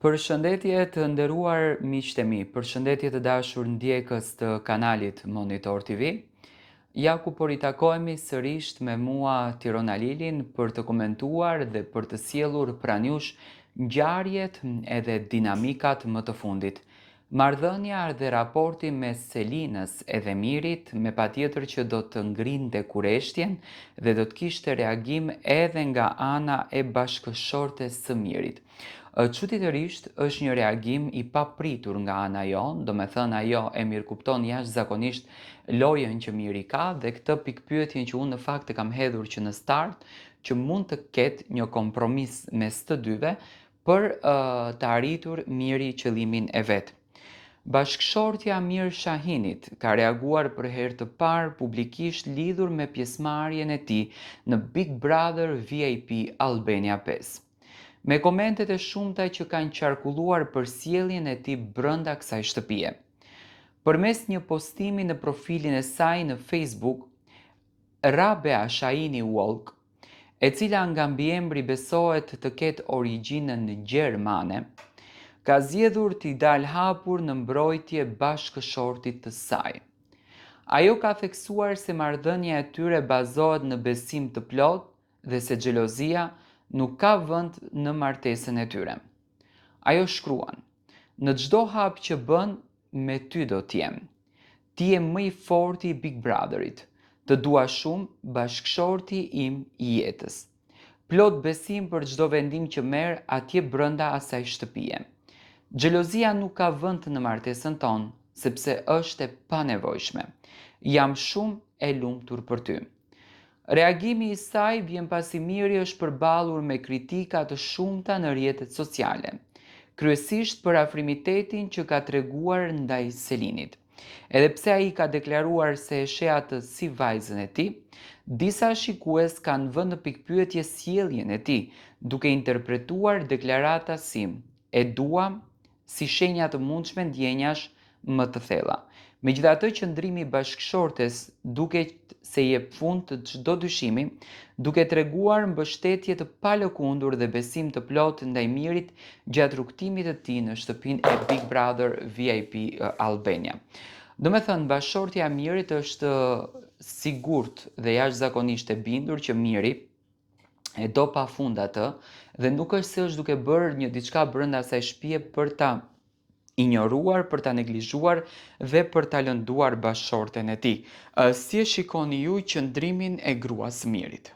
Përshëndetje të nderuar miqtë e mi, përshëndetje të dashur ndjekës të kanalit Monitor TV. Ja ku po ritakohemi sërish me mua Tirona Lilin për të komentuar dhe për të sjellur pranë jush ngjarjet edhe dinamikat më të fundit. Marrëdhënia dhe raporti mes Selinës edhe Mirit me patjetër që do të ngrinte kureshtjen dhe do të kishte reagim edhe nga ana e bashkëshortes së Mirit. Çuditërisht është një reagim i papritur nga ana jonë, do me thënë ajo e mirëkupton jashtëzakonisht lojën që Miri ka dhe këtë pikpyetjen që unë në fakt e kam hedhur që në start që mund të ketë një kompromis mes të dyve për të arritur Miri qëllimin e vet. Bashkëshortja Mir Shahinit ka reaguar për herë të parë publikisht lidhur me pjesëmarrjen e tij në Big Brother VIP Albania 5. Me komentet e shumta që kanë qarkulluar për sjelljen e tij brenda kësaj shtëpie. Përmes një postimi në profilin e saj në Facebook, Rabea Shahini Walk, e cila nga mbiemri besohet të ketë origjinën gjermane, ka zgjedhur t'i dalë hapur në mbrojtje bashkëshortit të saj. Ajo ka theksuar se marrëdhënia e tyre bazohet në besim të plot dhe se xhelozia nuk ka vend në martesën e tyre. Ajo shkruan: "Në çdo hap që bën, me ty do t'jem. Ti je më i forti i Big Brotherit. Të dua shumë, bashkëshorti im i jetës. Plot besim për çdo vendim që merr atje brenda asaj shtëpie. Xhelozia nuk ka vend në martesën tonë, sepse është e panevojshme. Jam shumë e lumtur për ty." Reagimi i saj vjen pasi Miri është përballur me kritika të shumta në rrjetet sociale, kryesisht për afrimitetin që ka treguar ndaj Selinit. Edhe pse ai ka deklaruar se e sheh atë si vajzën e tij, disa shikues kanë vënë në pikpyetje sjelljen e tij, duke interpretuar deklarata si "e dua" si shenja të mundshme ndjenjash më të thella. Megjithatë, qëndrimi i bashkëshortes duket se jep fund të çdo dyshimi, duke treguar mbështetje të palëkundur dhe besim të plot ndaj Mirit gjatë rrugtimit të tij në shtëpinë e Big Brother VIP Albania. Do me thënë, bashkëshortja e Mirit është sigurt dhe jashtëzakonisht e bindur që Miri e do pafund atë dhe nuk është se është duke bërë një diçka brenda asaj shtëpie për ta ignoruar, për ta neglizhuar dhe për ta lënduar bashkëshorten e tij. Si e shikoni ju qëndrimin e gruas së Mirit?